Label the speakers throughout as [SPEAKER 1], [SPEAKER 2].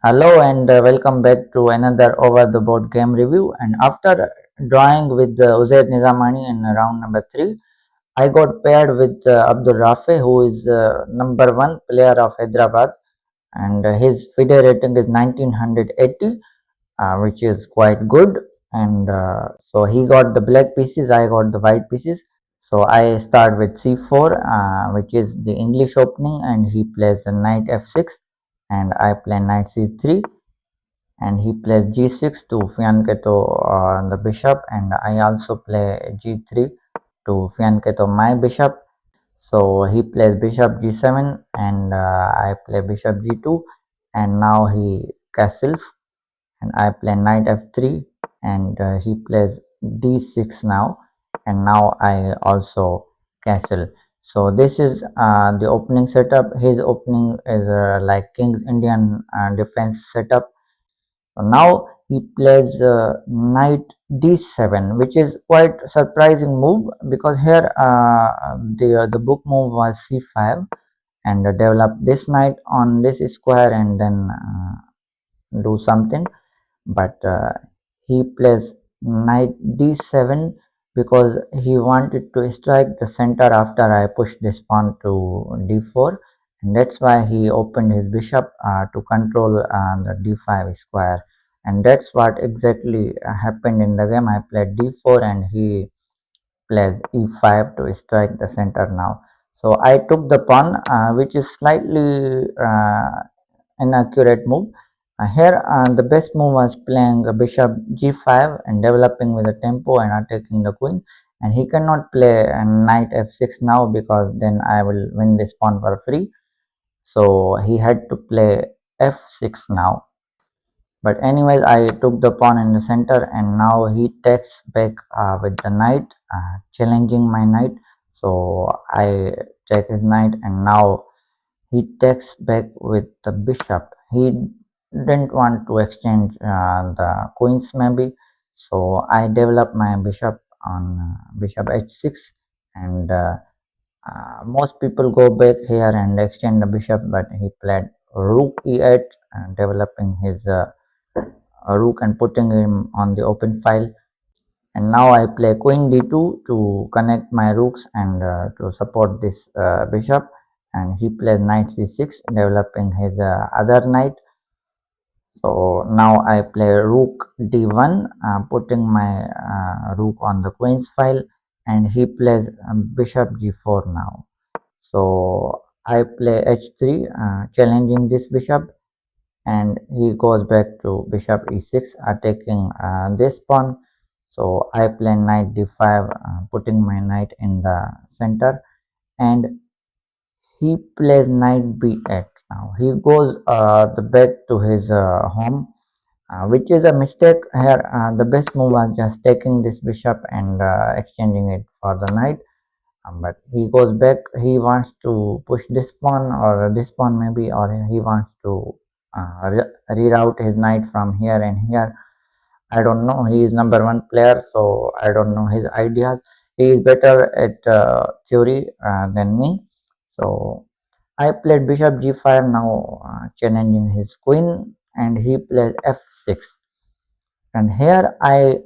[SPEAKER 1] Hello and welcome back to another over the board game review. And after drawing with Uzair Nizamani in round number 3, I got paired with Abdul Rafay, who is number 1 player of Hyderabad, and his Fide rating is 1980, which is quite good. And so he got the black pieces, I got the white pieces. So I start with c4, which is the English opening, and he plays a knight f6, and I play knight c3, and he plays g6 to fianketo the bishop, and I also play g3 to fianketo my bishop. So he plays bishop g7, and I play bishop g2, and now he castles, and I play knight f3, and he plays d6 now, and now I also castle. So this is the opening setup. His opening is like King's Indian defense setup. So now he plays knight d7, which is quite surprising move, because here the book move was c5, and develop this knight on this square and then do something. But he plays knight d7 because he wanted to strike the center after I pushed this pawn to d4, and that's why he opened his bishop to control the d5 square. And that's what exactly happened in the game. I played d4 and he plays e5 to strike the center now. So I took the pawn, which is slightly inaccurate move. Here the best move was playing bishop g5 and developing with the tempo and attacking the queen, and he cannot play a knight f6 now, because then I will win this pawn for free. So he had to play f6 now. But anyways, I took the pawn in the center, and now he takes back with the knight, challenging my knight. So I take his knight, and now he takes back with the bishop. He didn't want to exchange the queens maybe. So I develop my bishop on bishop h6, and most people go back here and exchange the bishop, but he played rook e8, developing his rook and putting him on the open file. And now I play queen d2 to connect my rooks and to support this bishop, and he plays knight c6, developing his other knight. So now I play rook d1, putting my rook on the queen's file, and he plays bishop g4 now. So I play h3, challenging this bishop, and he goes back to bishop e6, attacking this pawn. So I play knight d5, putting my knight in the center, and he plays knight b8. Now he goes the back to his home, which is a mistake here. The best move was just taking this bishop and exchanging it for the knight. But he goes back. He wants to push this pawn or this pawn maybe, or he wants to reroute his knight from here and here. I don't know. He is number 1 player, so I don't know his ideas. He is better at theory than me. So I played bishop g5 now, challenging his queen, and he plays f6. And here I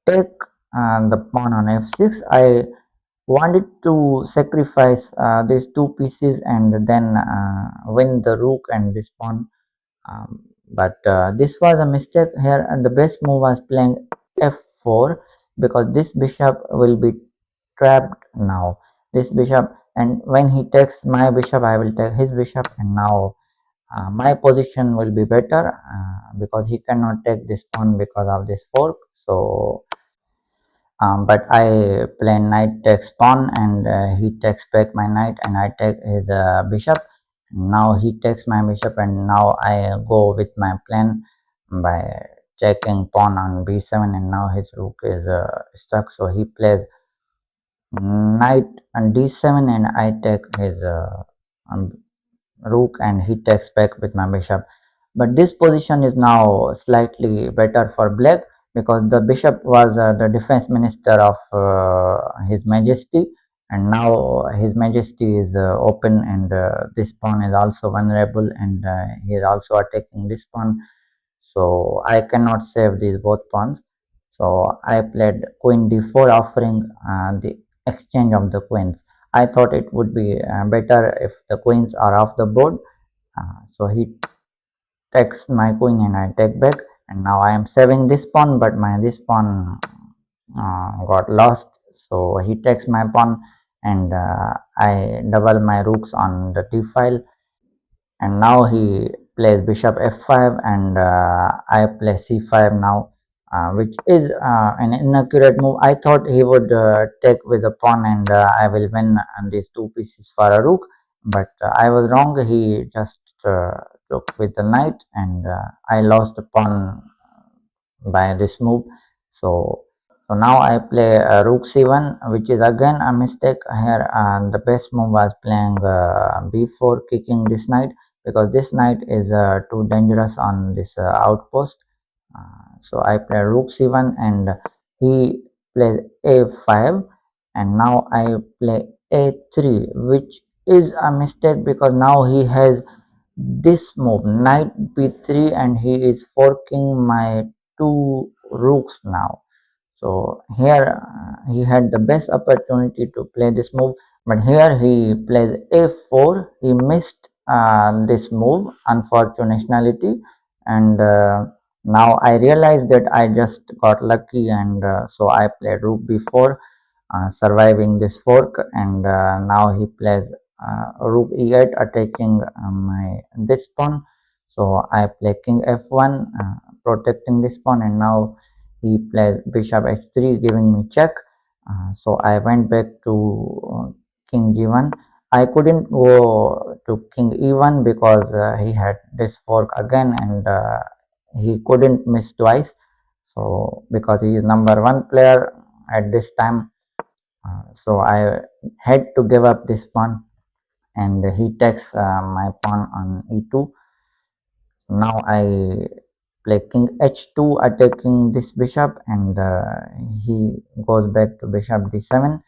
[SPEAKER 1] take the pawn on f6. I wanted to sacrifice these two pieces and then win the rook and this pawn, but this was a mistake here, and the best move was playing f4, because this bishop will be trapped now, this bishop, and when he takes my bishop I will take his bishop, and now my position will be better, because he cannot take this pawn because of this fork. So but I play knight takes pawn, and he takes back my knight, and I take his bishop. Now he takes my bishop, and now I go with my plan by checking pawn on b7, and now his rook is stuck. So he plays knight on d7, and I take his rook, and he takes back with my bishop. But this position is now slightly better for black, because the bishop was the defense minister of his majesty, and now his majesty is open, and this pawn is also vulnerable, and he is also attacking this pawn, so I cannot save these both pawns. So I played queen d4, offering the exchange of the queens. I thought it would be better if the queens are off the board. So he takes my queen and I take back, and now I am saving this pawn, but my this pawn got lost. So he takes my pawn, and I double my rooks on the t file, and now he plays bishop f5, and I play c5 now, which is an inaccurate move. I thought he would take with a pawn, and I will win these two pieces for a rook, but I was wrong. He just took with the knight, and I lost the pawn by this move. So now I play rook c1, which is again a mistake here. The best move was playing b4, kicking this knight, because this knight is too dangerous on this outpost. So I play rook c1, and he plays a5, and now I play a3, which is a mistake because now he has this move knight b3, and he is forking my two rooks now. So here he had the best opportunity to play this move, but here he plays a4. He missed this move, unfortunately, and now I realized that I just got lucky, and so I played rook b4, surviving this fork, and now he plays rook e8, attacking my this pawn. So I play king f1, protecting this pawn, and now he plays bishop h3, giving me check. So I went back to king g1. I couldn't go to king e1 because he had this fork again, and he couldn't miss twice. So because he is number one player at this time, so I had to give up this pawn, and he takes my pawn on e2. Now I play king h2, attacking this bishop, and he goes back to bishop d7,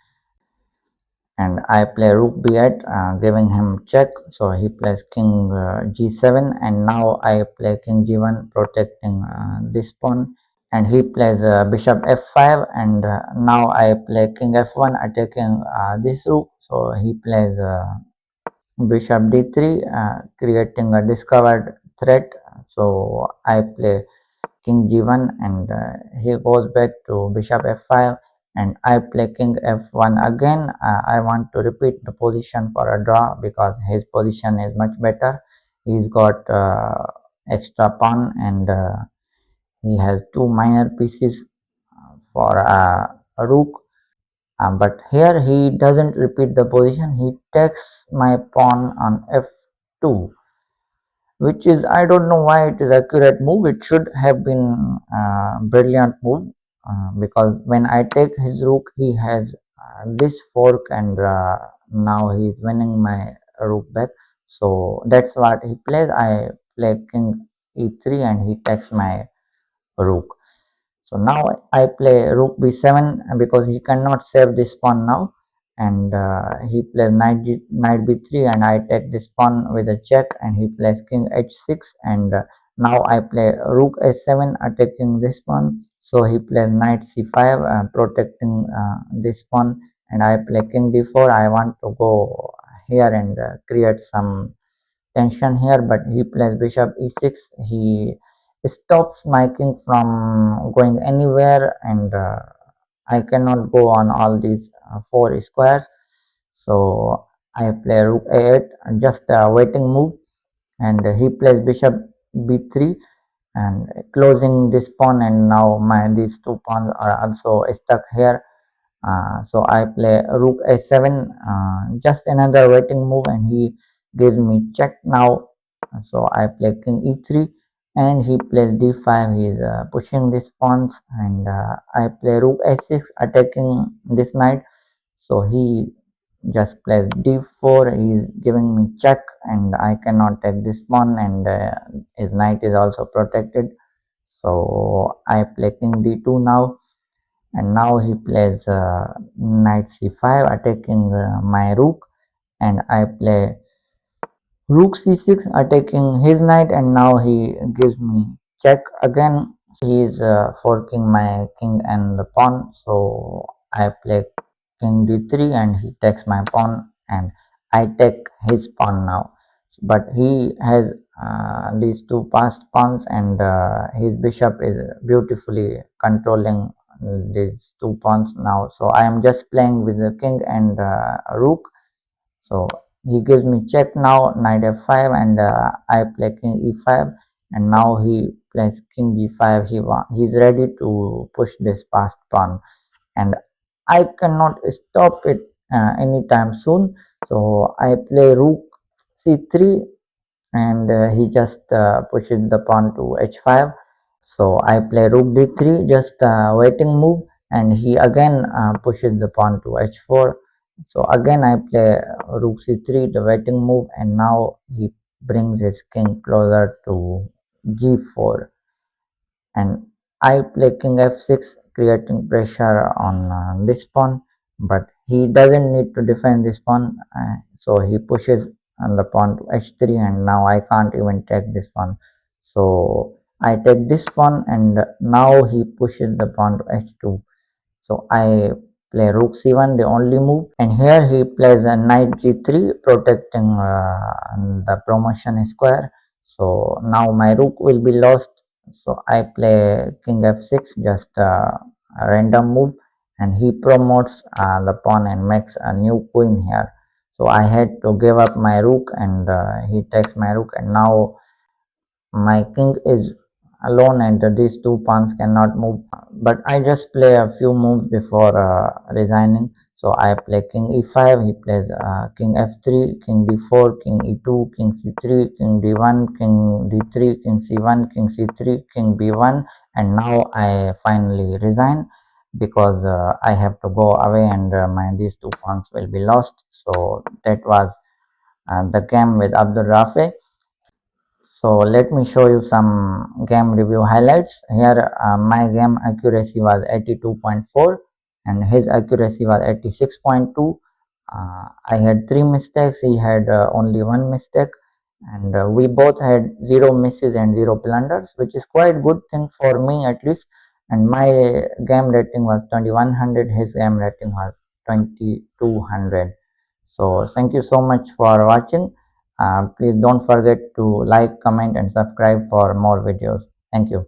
[SPEAKER 1] and I play rook b8, giving him check. So he plays king g7, and now I play king g1, protecting this pawn, and he plays bishop f5, and now I play king f1, attacking this rook. So he plays bishop d3, creating a discovered threat. So I play king g1, and he goes back to bishop f5, and I play king f1 again. I want to repeat the position for a draw because his position is much better. He's got extra pawn, and he has two minor pieces for a rook. But here he doesn't repeat the position. He takes my pawn on f2, which is, I don't know why it is accurate move. It should have been brilliant move, because when I take his rook, he has this fork, and now he is winning my rook back. So that's what he plays. I play king e3, and he takes my rook. So now I play rook b7 because he cannot save this pawn now, and he plays knight b3, and I take this pawn with a check, and he plays king h6, and now I play rook a7, attacking this pawn. So he plays knight c5, protecting this pawn, and I play king d4. I want to go here and create some tension here, but he plays bishop e6. He stops my king from going anywhere, and I cannot go on all these four squares. So I play rook a8, just a waiting move, and he plays bishop b3, and closing this pawn, and now my these two pawns are also stuck here. So I play rook a7, just another waiting move, and he gives me check now. So I play king e3, and he plays d5. He is pushing these pawns, and I play rook a6, attacking this knight. So he just plays d4. He is giving me check, and I cannot take this pawn, and his knight is also protected. So I play king d2 now, and now he plays knight c5 attacking my rook, and I play rook c6 attacking his knight, and now he gives me check again. He is forking my king and the pawn, so I play king d3 and he takes my pawn, and I take his pawn now. But he has these two passed pawns, and his bishop is beautifully controlling these two pawns now. So I am just playing with the king and rook. So he gives me check now, knight f5, and I play king e5, and now he plays king g5. He's ready to push this passed pawn, and I cannot stop it anytime soon. So I play rook c3, and he just pushes the pawn to h5. So I play rook d3, just waiting move, and he again pushes the pawn to h4. So again I play rook c3, the waiting move, and now he brings his king closer to g4, and I play king f6, creating pressure on this pawn, but he doesn't need to defend this pawn, so he pushes on the pawn to h3, and now I can't even take this pawn. So I take this pawn, and now he pushes the pawn to h2. So I play rook c1, the only move, and here he plays a knight g3, protecting the promotion square. So now my rook will be lost. So I play king f6, just a random move, and he promotes the pawn and makes a new queen here. So I had to give up my rook, and he takes my rook, and now my king is alone, and these two pawns cannot move. But I just play a few moves before resigning. So I play king e5, he plays king f3, king d4, king e2, king c3, king d1, king d3, king c1, king c3, king b1, and now I finally resign because I have to go away, and these two pawns will be lost. So that was the game with Abdul Rafay. So let me show you some game review highlights. Here my game accuracy was 82.4 and his accuracy was 86.2. I had 3 mistakes, he had only 1 mistake, and we both had 0 misses and 0 blunders, which is quite good thing for me at least. And my game rating was 2100, his game rating was 2200. So thank you so much for watching. Please don't forget to like, comment and subscribe for more videos. Thank you.